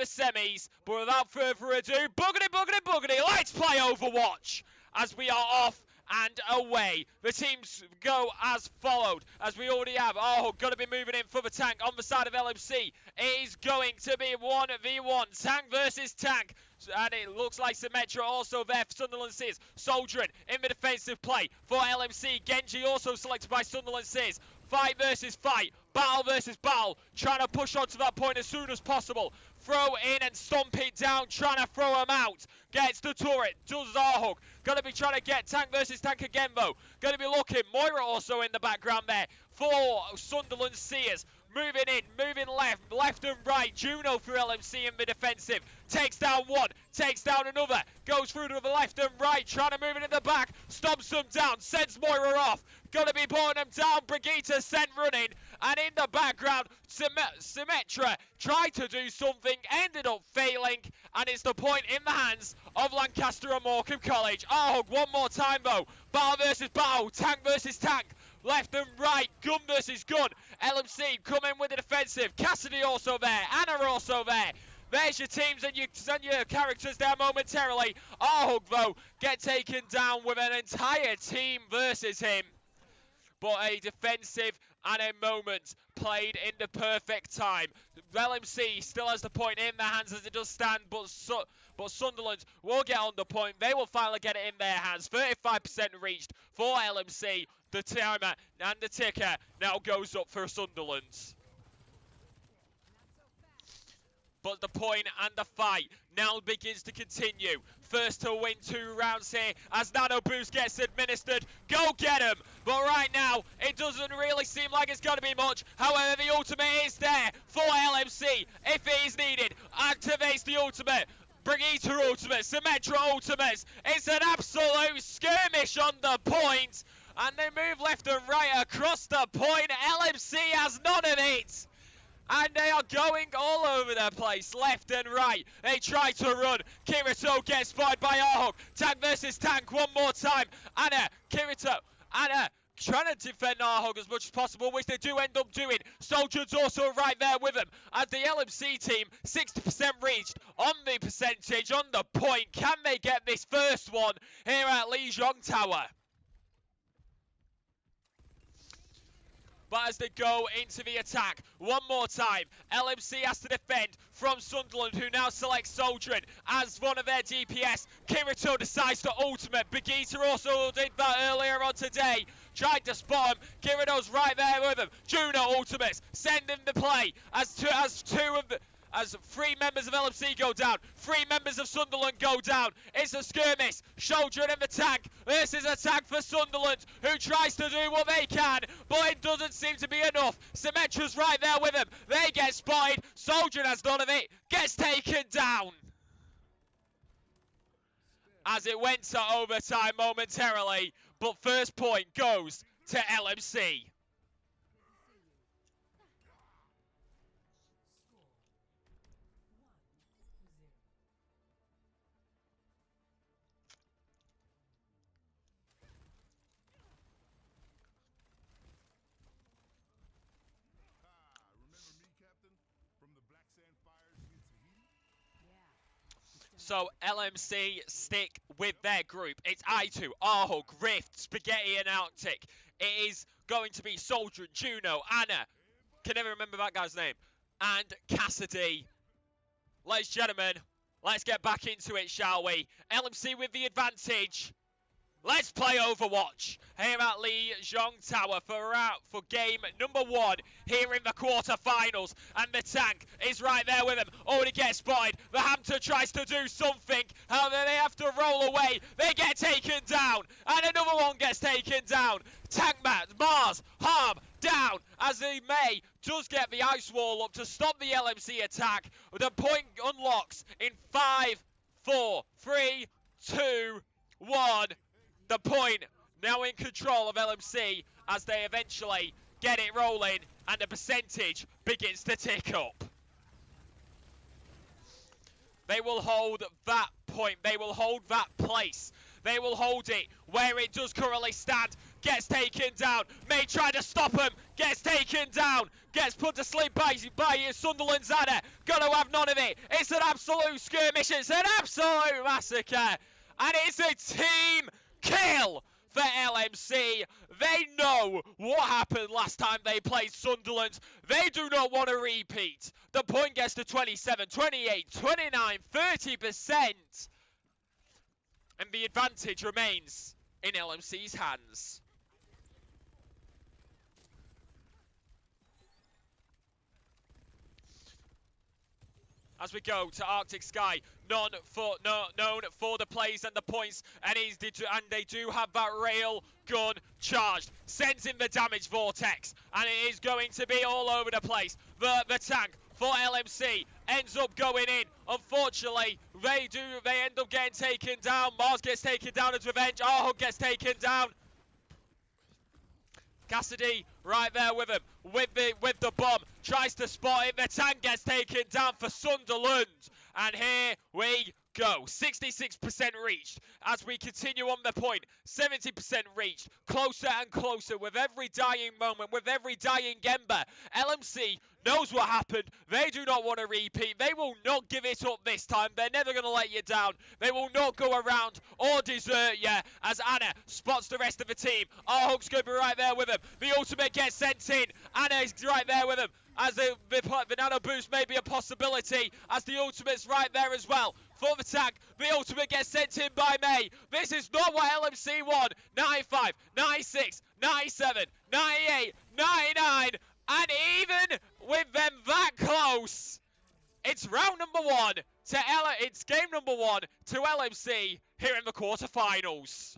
semis. But without further ado, boogity, let's play Overwatch as we are off and away. The teams go as followed, as we already have. Oh, going to be moving in for the tank on the side of LMC. It is going to be 1v1, tank versus tank. And it looks like Symmetra also there for Sunderland Seers. Soldiering in the defensive play for LMC. Genji also selected by Sunderland Seers. Fight versus fight, battle versus battle. Trying to push on to that point as soon as possible. Throw in and stomp it down, trying to throw him out. Gets the turret, does Zarhug. Going to be trying to get tank versus tank again though. Going to be looking, Moira also in the background there for Sunderland Seers. Moving in, moving left and right. Juno for LMC in the defensive. Takes down one, takes down another. Goes through to the left and right, trying to move it in the back. Stomps them down, sends Moira off. Gonna be pulling them down. Brigitte sent running. And in the background, Symmetra tried to do something, ended up failing. And it's the point in the hands of Lancaster and Morecambe College. Oh, one more time though. Battle versus battle, tank versus tank. Left and right, gun versus gun. LMC coming with the defensive. Cassidy also there. Anna also there. There's your teams and your characters there momentarily. Ahug though get taken down with an entire team versus him. But a defensive and a moment played in the perfect time. LMC still has the point in their hands as it does stand, but Sunderland will get on the point. They will finally get it in their hands. 35% reached for LMC. The timer and the ticker now goes up for Sunderland. But the point and the fight now begins to continue. First to win 2 rounds here as Nano Boost gets administered. Go get him! But right now, it doesn't really seem like it's going to be much. However, the ultimate is there for LMC. If it is needed, activates the ultimate. Brigitte ultimate, Symmetra ultimates. It's an absolute skirmish on the point. And they move left and right across the point. LMC has none of it. And they are going all over the place, left and right. They try to run. Kirito gets spotted by Ahug. Tank versus tank one more time. Anna, Kirito, Anna trying to defend Ahug as much as possible, which they do end up doing. Soldier's also right there with them. As the LMC team, 60% reached on the percentage, on the point. Can they get this first one here at Lijiang Tower? But as they go into the attack, one more time, LMC has to defend from Sunderland, who now selects Soldiering as one of their DPS. Kirito decides to ultimate. Brigitte also did that earlier on today. Tried to spot him. Kirito's right there with him. Juno ultimates. Send him the play as 3 members of LMC go down, 3 members of Sunderland go down. It's a skirmish. Soldiering in the tank. This is a tank for Sunderland, who tries to do what they can, but it doesn't seem to be enough. Symmetra's right there with him. They get spotted. Soldiering has none of it. Gets taken down. As it went to overtime momentarily, but first point goes to LMC. So LMC stick with their group. It's I2, Ahug, Rift, Spaghetti and Arctic. It is going to be Soldier, Juno, Anna. Can never remember that guy's name. And Cassidy. Ladies and gentlemen, let's get back into it, shall we? LMC with the advantage. Let's play Overwatch here at Lijiang Tower for game number 1 here in the quarterfinals. And the tank is right there with him. Already gets spotted. The Hampton tries to do something. However, they have to roll away. They get taken down. And another one gets taken down. Tank Mars, Harm, down as the May does get the ice wall up to stop the LMC attack. The point unlocks in 5, 4, 3, 2, 1. The point now in control of LMC as they eventually get it rolling and the percentage begins to tick up. They will hold that point. They will hold that place. They will hold it where it does currently stand. gets taken down. May try to stop him, gets taken down, gets put to sleep by Sunderland's Anna. Gonna have none of it. It's an absolute skirmish, it's an absolute massacre. And it's a team kill for LMC. They know what happened last time they played Sunderland. They do not want a repeat. The point gets to 27, 28, 29, 30%. And the advantage remains in LMC's hands. As we go to Arctic Sky, known for the plays and the points, and they do have that rail gun charged. Sends in the damage vortex, and it is going to be all over the place. The tank for LMC ends up going in. Unfortunately, they end up getting taken down. Mars gets taken down as revenge. Arhug gets taken down. Cassidy right there with him, with the bomb, tries to spot it. The tank gets taken down for Sunderland, and here we go. 66% reached as we continue on the point. 70% reached, closer and closer with every dying moment, with every dying Gemba. LMC knows what happened. They do not want to repeat. They will not give it up this time. They're never going to let you down. They will not go around or desert you as Anna spots the rest of the team. Arhug's going to be right there with him. The ultimate gets sent in. Anna is right there with him. As the nano boost may be a possibility, as the ultimate's right there as well. For the tank, the ultimate gets sent in by May. This is not what LMC won. 95, 96, 97, 98, 99, and even with them that close, it's round number one to it's game number one to LMC here in the quarterfinals.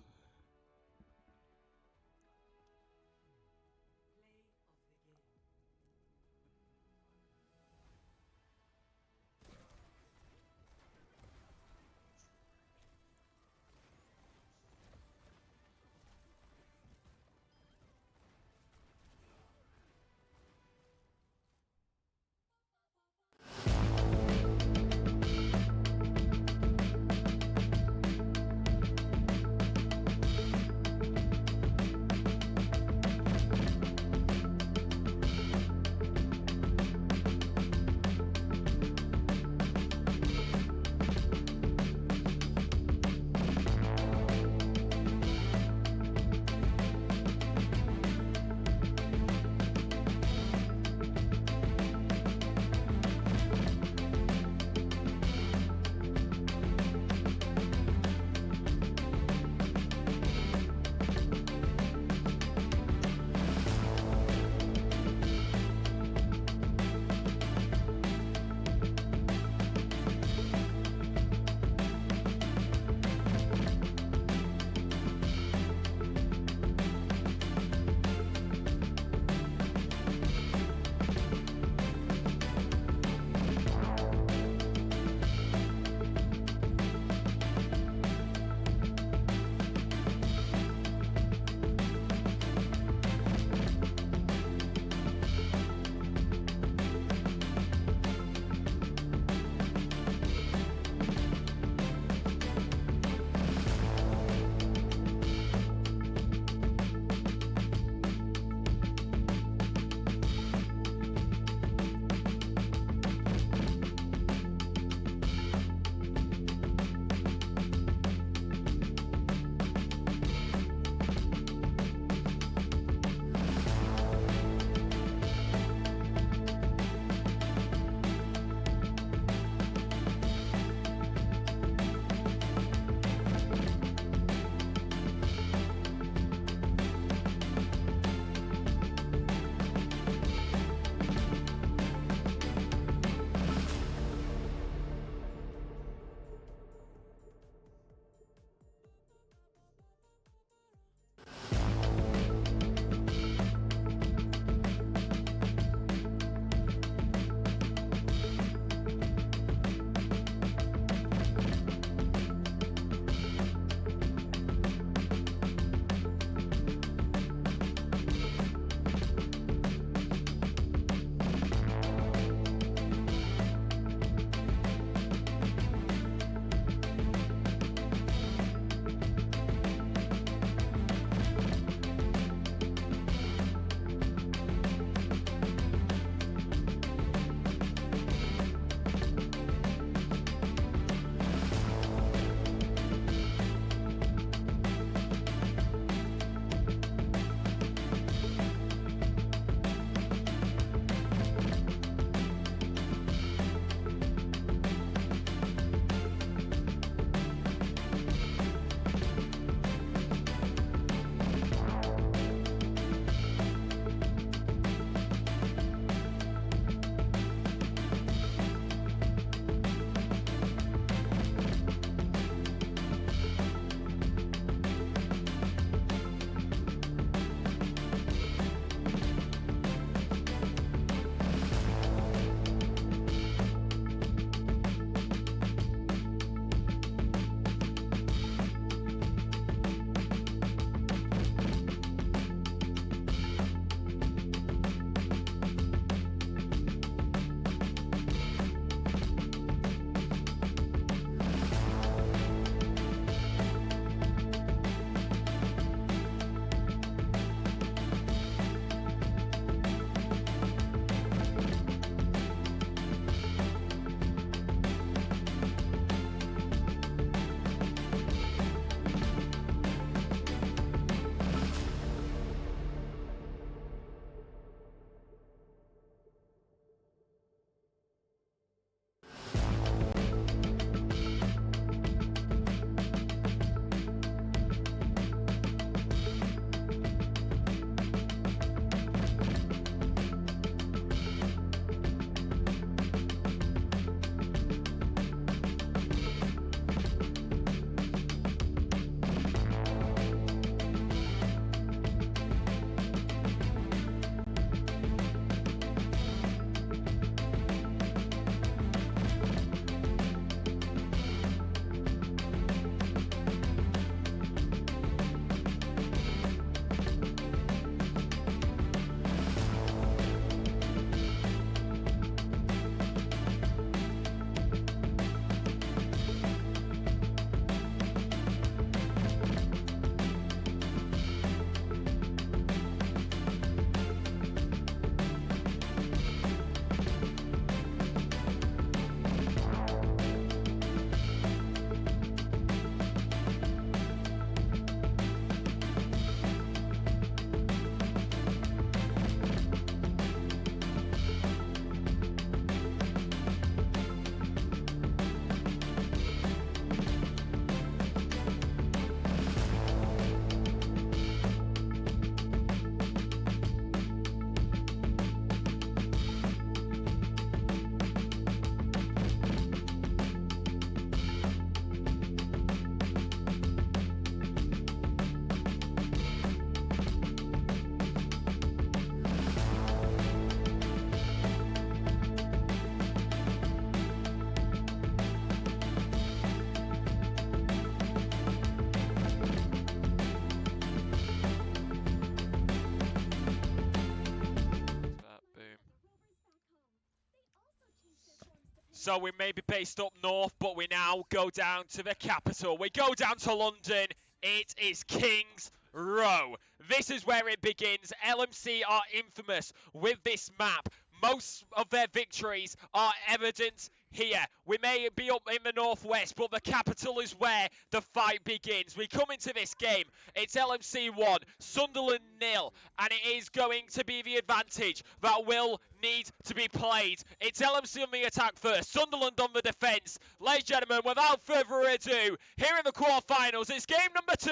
So we may be based up north, but we now go down to the capital. We go down to London. It is King's Row. This is where it begins. LMC are infamous with this map. Most of their victories are evident here. We may be up in the northwest, but the capital is where the fight begins. We come into this game. It's LMC 1, Sunderland 0, and it is going to be the advantage that will need to be played. It's LMC on the attack first, Sunderland on the defence. Ladies and gentlemen, without further ado, here in the quarterfinals, it's game number 2.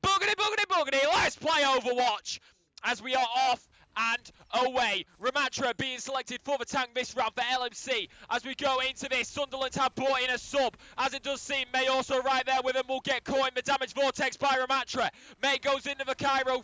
Boogity, boogity, boogity, let's play Overwatch as we are off and away. Ramatra being selected for the tank this round for LMC. As we go into this, Sunderland have brought in a sub. As it does seem, May also right there with him will get caught in the damage vortex by Ramatra. May goes into the Cairo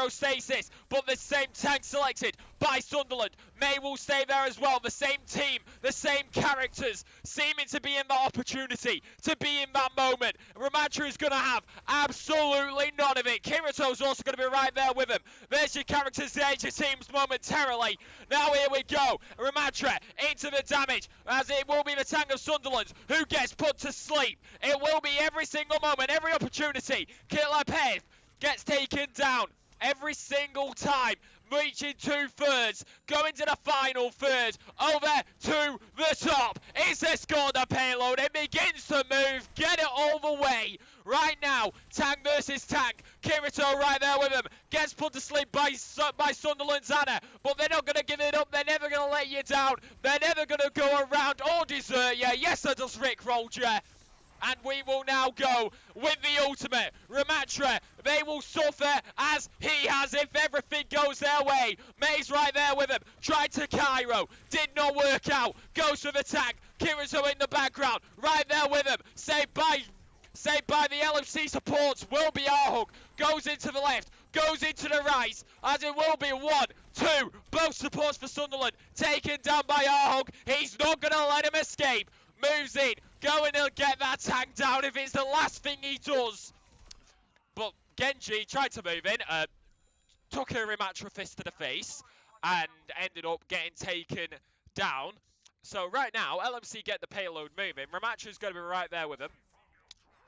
stasis, but the same tank selected by Sunderland. May will stay there as well. The same team, the same characters, seeming to be in that opportunity, to be in that moment. Ramatra is going to have absolutely none of it. Kirito's also going to be right there with him. There's your characters, there's your teams momentarily. Now here we go. Ramatra into the damage, as it will be the tank of Sunderland who gets put to sleep. It will be every single moment, every opportunity. Killer Peth gets taken down every single time, reaching 2/3, going to the final third, over to the top. Is this scored the payload? It begins to move, get it all the way. Right now, tank versus tank. Kirito right there with him, gets put to sleep by Sunderland's Anna, but they're not going to give it up, they're never going to let you down, they're never going to go around or desert you. Yes, I just rickrolled you. And we will now go with the ultimate. Ramatra, they will suffer as he has if everything goes their way. May's right there with him. Tried to Cairo. Did not work out. Goes for the tag. Kirito in the background. Right there with him. Saved by the LMC supports. Will be Arhug. Goes into the left. Goes into the right. As it will be 1, 2. Both supports for Sunderland. Taken down by Arhug. He's not going to let him escape. Moves in, going to get that tank down if it's the last thing he does. But Genji tried to move in, took a Ramatra fist to the face, and ended up getting taken down. So right now, LMC get the payload moving. Ramatra's going to be right there with him.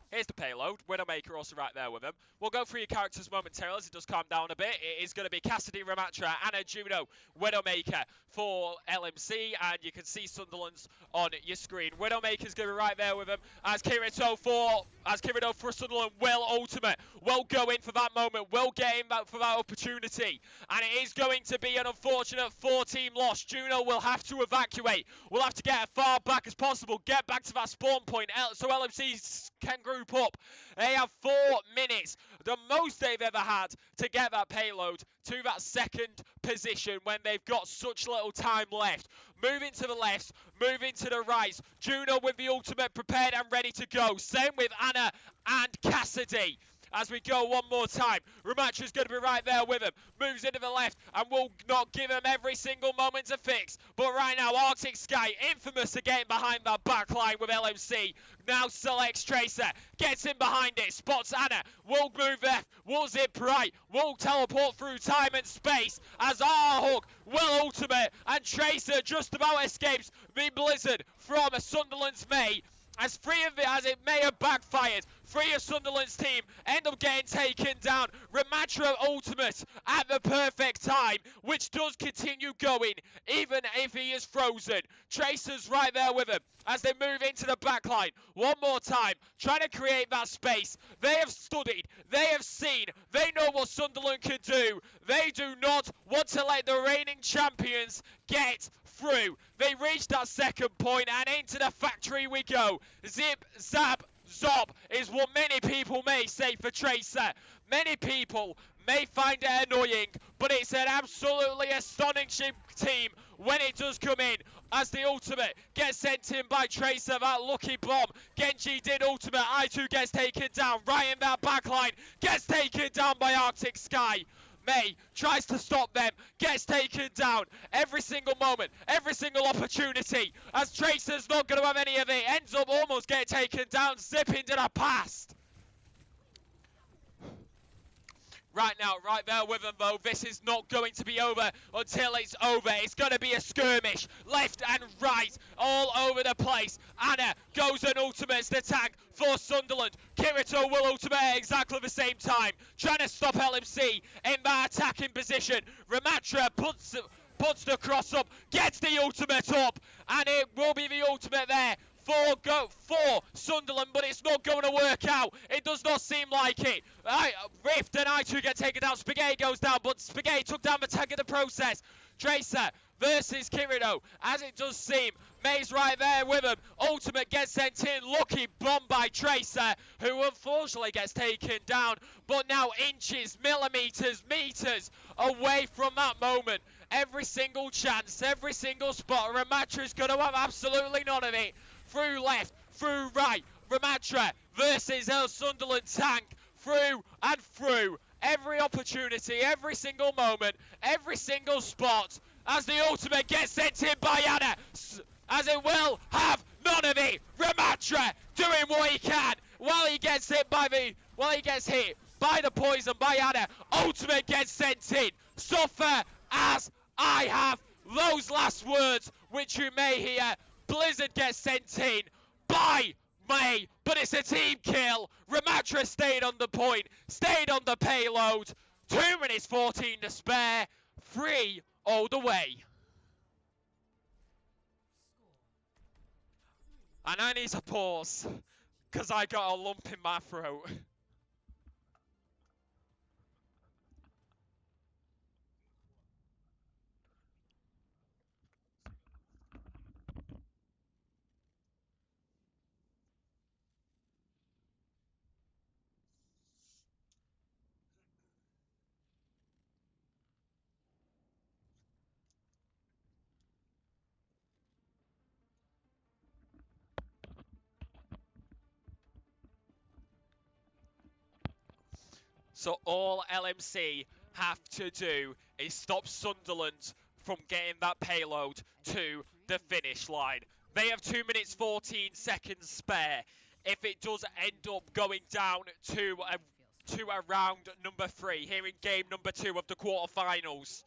Here's the payload. Widowmaker also right there with him. We'll go through your characters momentarily as it does calm down a bit. It is going to be Cassidy, Ramatra, Anna, Juno, Widowmaker for LMC. And you can see Sunderland's on your screen. Widowmaker's going to be right there with him. As Kirito for Sunderland will ultimate. Will go in for that moment. Will get in for that opportunity. And it is going to be an unfortunate 4-team loss. Juno will have to evacuate. We'll have to get as far back as possible. Get back to that spawn point. So LMC can group up. They have 4 minutes, the most they've ever had, to get that payload to that second position when they've got such little time left. Moving to the left, moving to the right. Juno with the ultimate prepared and ready to go. Same with Anna and Cassidy. As we go one more time, Ramatra's going to be right there with him. Moves into the left and will not give him every single moment to fix. But right now, Arctic Sky, infamous again behind that back line with LMC. Now selects Tracer, gets in behind it, spots Anna, will move left, will zip right, will teleport through time and space as Arhug will ultimate, and Tracer just about escapes the blizzard from Sunderland's May. As it may have backfired, 3 of Sunderland's team end up getting taken down. Ramatra ultimate at the perfect time, which does continue going, even if he is frozen. Tracer's right there with him as they move into the backline. One more time, trying to create that space. They have studied, they have seen, they know what Sunderland can do. They do not want to let the reigning champions get through. They reach that second point and into the factory we go. Zip, zap, zop is what many people may say for Tracer. Many people may find it annoying, but it's an absolutely astonishing team when it does come in. As the ultimate gets sent in by Tracer, that lucky bomb. Genji did ultimate, I2 gets taken down. Right in that backline, gets taken down by Arctic Sky. May tries to stop them, gets taken down every single moment, every single opportunity, as Tracer's not going to have any of it, ends up almost getting taken down, zipping to the past. right now, right there with him though. This is not going to be over until it's over. It's going to be a skirmish, left and right, all over the place. Anna goes and ultimates the tank for Sunderland. Kirito will ultimate at exactly the same time, trying to stop LMC in that attacking position. Ramatra puts the cross up, gets the ultimate up, and it will be the ultimate there for Sunderland, but it's not going to work out. It does not seem like it. Rift and I2 get taken down. Spaghetti goes down, but Spaghetti took down the tank in the process. Tracer versus Kirito, as it does seem. May's right there with him. Ultimate gets sent in. Lucky bomb by Tracer, who unfortunately gets taken down. But now inches, millimeters, meters away from that moment. Every single chance, every single spot. Ramatra is going to have absolutely none of it. Through left, through right. Ramatra versus El Sunderland tank. Through and through. Every opportunity, every single moment, every single spot. As the ultimate gets sent in by Anna. As it will have none of it. Ramatra doing what he can while he gets hit by the poison by Anna. Ultimate gets sent in. Suffer as I have those last words which you may hear. Blizzard gets sent in by May, but it's a team kill. Ramatra stayed on the point, stayed on the payload. 2 minutes 14 to spare. 3 all the way. And I need to pause, because I got a lump in my throat. So all LMC have to do is stop Sunderland from getting that payload to the finish line. They have 2 minutes 14 seconds spare. If it does end up going down to a round number 3 here in game number 2 of the quarterfinals.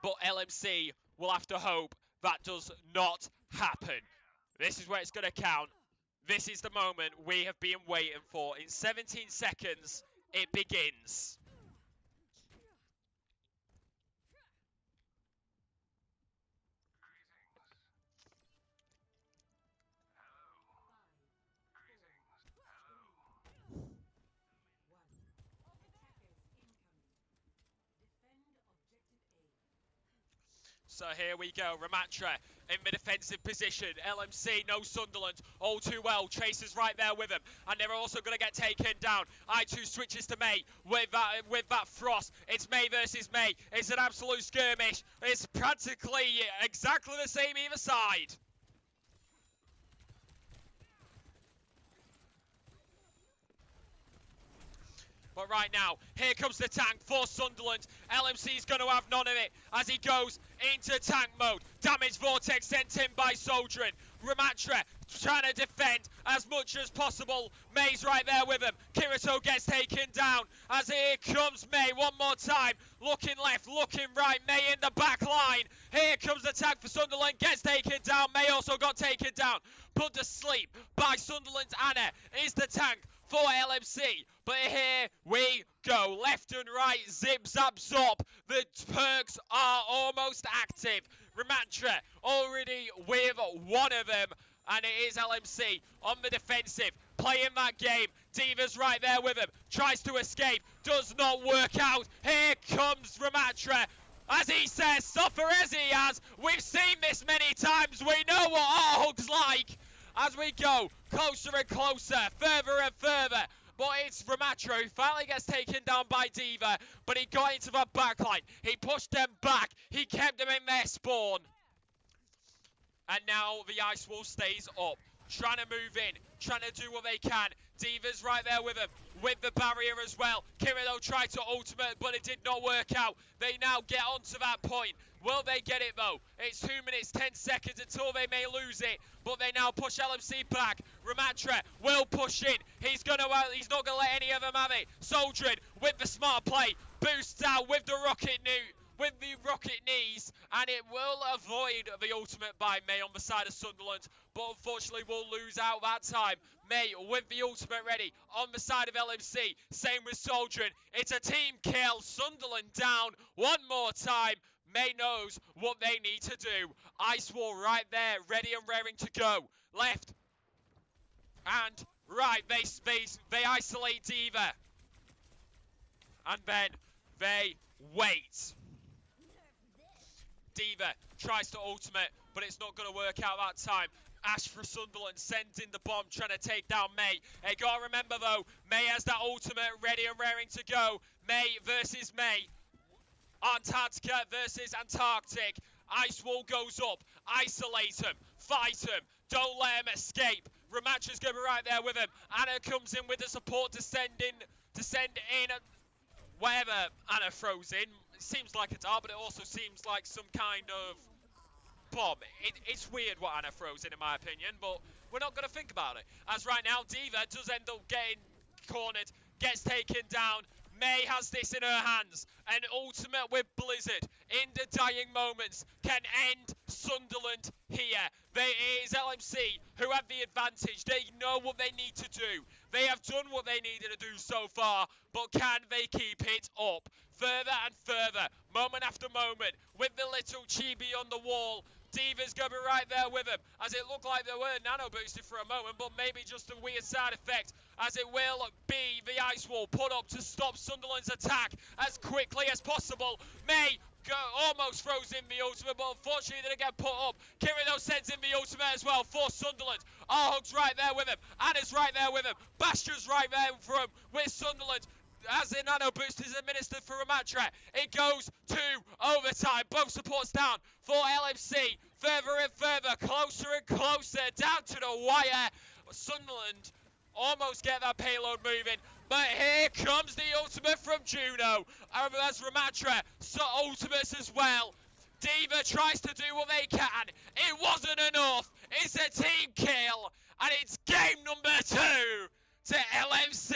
But LMC will have to hope that does not happen. This is where it's going to count. This is the moment we have been waiting for. In 17 seconds, it begins. So here we go, Ramatra in the defensive position. LMC, no Sunderland, all too well. Tracer's right there with him, and they're also going to get taken down. I2 switches to May with that Frost. It's May versus May. It's an absolute skirmish. It's practically exactly the same either side. But right now, here comes the tank for Sunderland. LMC's going to have none of it as he goes into tank mode. Damage Vortex sent in by Soldrin. Ramatra trying to defend as much as possible. May's right there with him. Kirito gets taken down as here comes May one more time. Looking left, looking right. May in the back line. Here comes the tank for Sunderland. Gets taken down. May also got taken down. Put to sleep by Sunderland's Anna is the tank for LMC. But here we go. Left and right, zip, zap, zop. The perks are almost active. Ramatra already with one of them. And it is LMC on the defensive, playing that game. Diva's right there with him. Tries to escape. Does not work out. Here comes Ramatra. As he says, suffer as he has. We've seen this many times. We know what our hug's like. As we go closer and closer, further and further. But it's Ramatra who finally gets taken down by Diva. But he got into the backline. He pushed them back. He kept them in their spawn. And now the Ice Wolf stays up. trying to move in, trying to do what they can. D.Va's right there with him, with the barrier as well. Kirito tried to ultimate, but it did not work out. They now get onto that point. Will they get it though? It's 2 minutes, 10 seconds until they may lose it, but they now push LMC back. Ramatra will push in. He's not gonna let any of them have it. Soldiering with the smart play, boosts out with the rocket knees, and it will avoid the ultimate by May on the side of Sunderland, but unfortunately will lose out that time. May with the ultimate ready on the side of LMC, same with Soldiering. It's a team kill. Sunderland down one more time. May knows what they need to do. Ice Wall right there, ready and raring to go. Left and right, they isolate D.Va, and then they wait. D.Va tries to ultimate, but it's not going to work out that time. Ash for Sunderland sends in the bomb, trying to take down May. Hey, gotta remember though, May has that ultimate ready and raring to go. May versus May. Antarctica versus Antarctic. Ice Wall goes up. Isolate him. Fight him. Don't let him escape. Ramatra's going to be right there with him. Anna comes in with the support to send in whatever Anna throws in. It seems like a dart, but it also seems like some kind of bomb. It's weird what Anna throws in my opinion, but we're not going to think about it. As right now, D.Va does end up getting cornered, gets taken down. May has this in her hands. An ultimate with Blizzard in the dying moments can end Sunderland here. It is LMC who have the advantage. They know what they need to do. They have done what they needed to do so far, but can they keep it up? Further and further, moment after moment, with the little chibi on the wall. D.Va's going to be right there with him, as it looked like they were nano boosted for a moment, but maybe just a weird side effect, as it will be the ice wall put up to stop Sunderland's attack as quickly as possible. May almost throws in the ultimate, but unfortunately didn't get put up. Kirito sends in the ultimate as well for Sunderland. Arhug's right there with him. Anna's right there with him. Bastia's right there for him with Sunderland. As the nano boost is administered for Ramatra, it goes to overtime. Both supports down for LMC. Further and further, closer and closer, down to the wire. Sunderland almost get that payload moving, but here comes the ultimate from Juno. As Ramatra, so ultimates as well. D.Va tries to do what they can. It wasn't enough. It's a team kill, and it's game number 2 to LMC.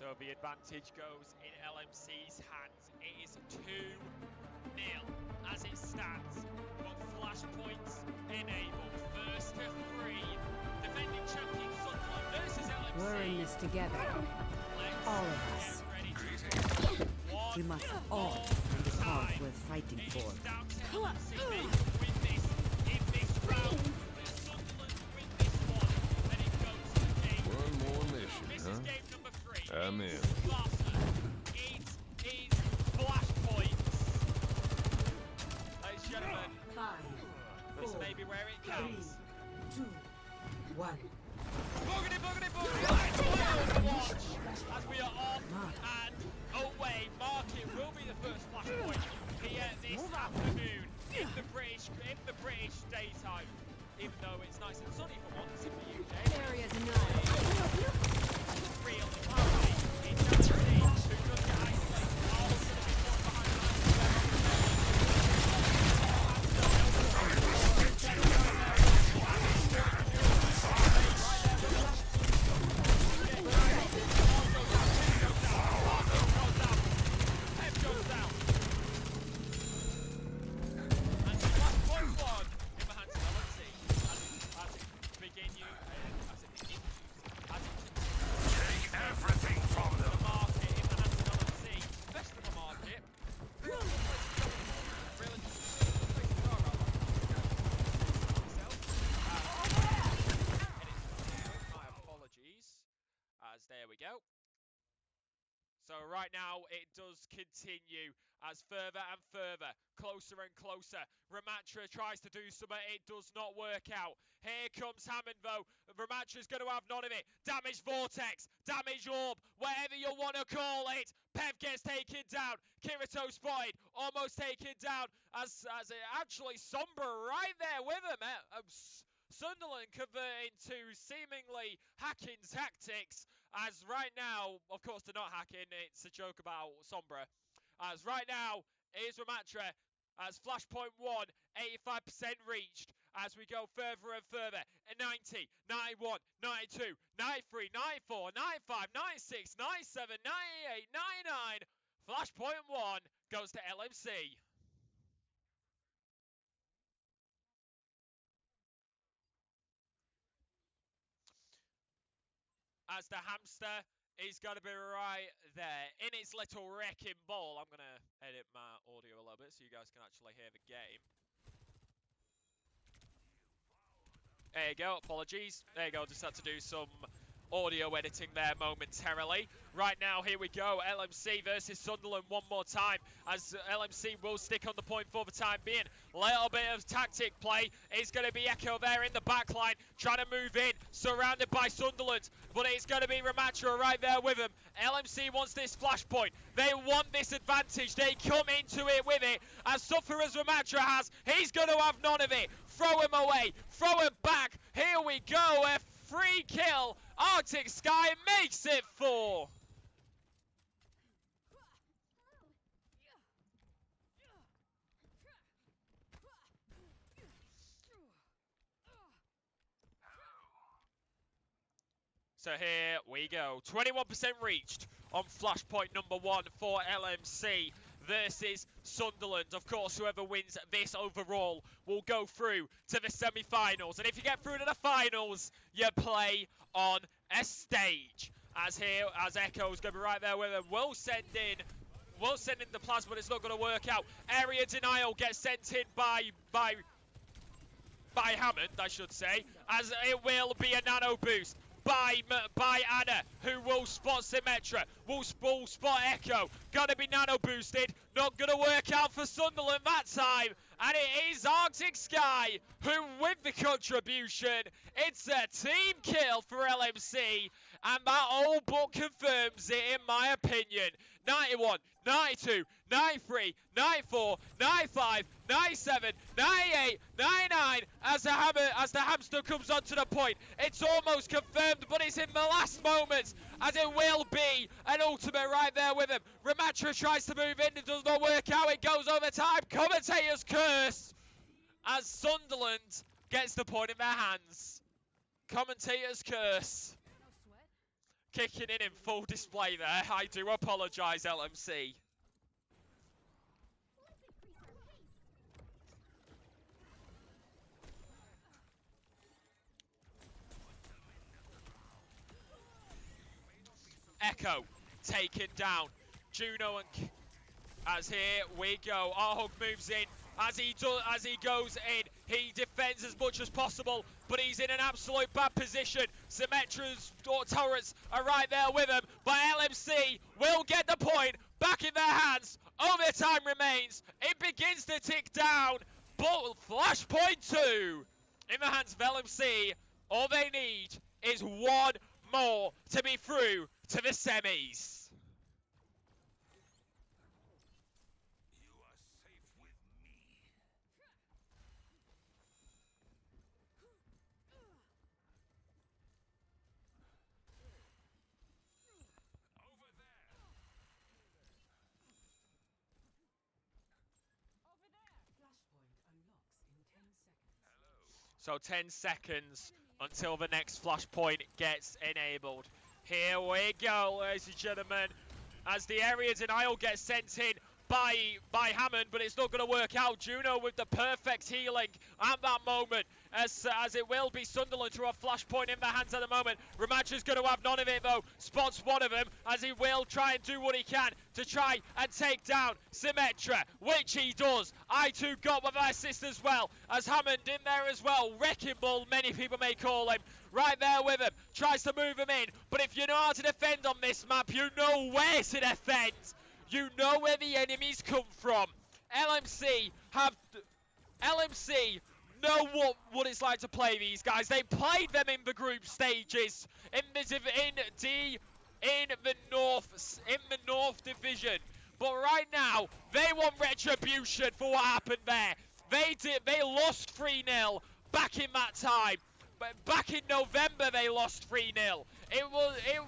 So the advantage goes in LMC's hands. It is 2-0 as it stands. But flashpoints enabled. First to 3. Defending champion Sunderland versus LMC. We're in this together. All of us. We must all find the cause we're fighting for. It's down to LMC. They win this in this round. Sunderland win this one. Then it goes to game. One more mission, This is game number 3. I'm in. It is flashpoints. Ladies and gentlemen, 5, this 4, may be where it comes. 3, 2, 1. Boogity, boogity, boogity. Let's play Overwatch as we are off and away. Market will be the first flashpoint here this afternoon in the British daytime. Even though it's nice and sunny for once in the UK. Area denied. Real party in Germany who does get isolated. All going to be put behind there we go. So right now it does continue as further and further, closer and closer. Ramatra tries to do something, it does not work out. Here comes Hammond though. Ramatra's going to have none of it. Damage Vortex, damage Orb, whatever you want to call it. Pev gets taken down. Kirito spotted, almost taken down as it actually Sombra right there with him. Sunderland converting to seemingly hacking tactics, as right now, of course they're not hacking, it's a joke about Sombra, as right now is Ramatra, as flashpoint 1, 85% reached, as we go further and further, 90, 91, 92, 93, 94, 95, 96, 97, 98, 99, flashpoint 1 goes to LMC. As the hamster is going to be right there in its little wrecking ball. I'm going to edit my audio a little bit so you guys can actually hear the game. There you go, apologies. There you go, just had to do some audio editing there momentarily. Right now, here we go, LMC versus Sunderland one more time, as LMC will stick on the point for the time being. Little bit of tactic play is going to be Echo there in the back line, trying to move in, surrounded by Sunderland, but it's going to be Ramatra right there with him. LMC wants this flashpoint, they want this advantage, they come into it with it, as suffer as Ramatra has, he's going to have none of it. Throw him away, throw him back, here we go, a free kill, Arctic Sky makes it 4. So here we go, 21% reached on flashpoint number 1 for LMC versus Sunderland. Of course, whoever wins this overall will go through to the semi-finals. And if you get through to the finals, you play on a stage. As Echo's going to be right there with him. We'll send in the plasma, but it's not going to work out. Area denial gets sent in by Hammond, I should say, as it will be a nano boost by Anna, who will spot Symmetra, will spot Echo, gonna be nano boosted, not gonna work out for Sunderland that time, and it is Arctic Sky who with the contribution. It's a team kill for LMC, and that all but confirms it in my opinion. 91, 92, 93, 94, 95, 97, 98, 99 as the hamster comes onto the point. It's almost confirmed, but it's in the last moments as it will be an ultimate right there with him. Ramatra tries to move in, it does not work out, it goes over time. Commentator's curse as Sunderland gets the point in their hands. Commentator's curse. kicking in full display there. I do apologise, LMC. Echo taken down. Juno and as here we go. Arhug moves in. As he goes in, he defends as much as possible, but he's in an absolute bad position. Symmetra's turrets are right there with him, but LMC will get the point back in their hands. Overtime remains. It begins to tick down, but Flashpoint 2 in the hands of LMC. All they need is one more to be through to the semis. So 10 seconds until the next flashpoint gets enabled. Here we go, ladies and gentlemen, as the area denial gets sent in by Hammond, but it's not going to work out. Juno with the perfect healing at that moment, as it will be Sunderland to a flashpoint in their hands at the moment. Ramacha's going to have none of it though. Spots one of them, as he will try and do what he can to try and take down Symmetra, which he does. I2 got with their assist as well, as Hammond in there as well. Wrecking ball, many people may call him. Right there with him, tries to move him in, but if you know how to defend on this map, you know where to defend. You know where the enemies come from. LMC know what it's like to play these guys. They played them in the group stages in the North Division. But right now, they want retribution for what happened there. They lost 3-0 back in that time. But back in November, they lost 3-0. It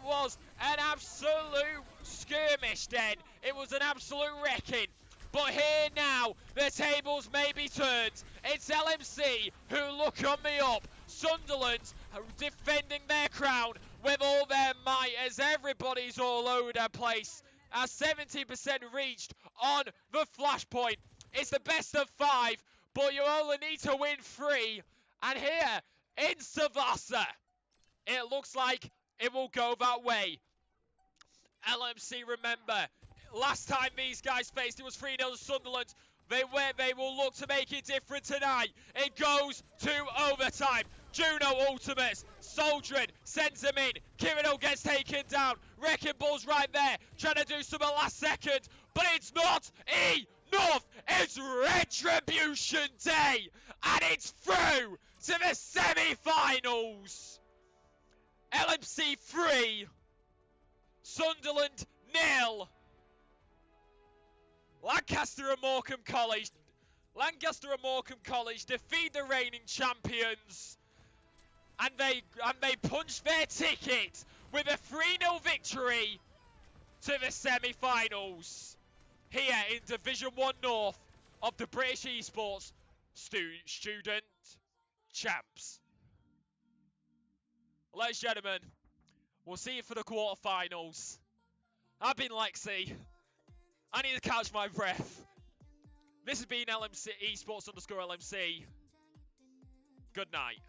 was an absolute skirmish then. It was an absolute wrecking. But here now, the tables may be turned. It's LMC who look on the up. Sunderland defending their crown with all their might, as everybody's all over the place. As 70% reached on the flashpoint. It's the best of 5, but you only need to win 3. And here in Savasa, it looks like it will go that way. LMC, remember, last time these guys faced, it was 3-0 to Sunderland. They will look to make it different tonight. It goes to overtime. Juno ultimates. Soldrin sends him in. Kirino gets taken down. Wrecking Ball's right there, trying to do something last second, but it's not enough. It's Retribution Day, and it's through to the semi-finals. LMC 3, Sunderland 0. Lancaster and Morecambe College defeat the reigning champions, and they punch their ticket with a 3-0 victory to the semi-finals here in Division 1 North of the British Esports Student Champs. Ladies and gentlemen, we'll see you for the quarterfinals. I've been Lexi. I need to catch my breath. This has been LMC Esports _LMC. Good night.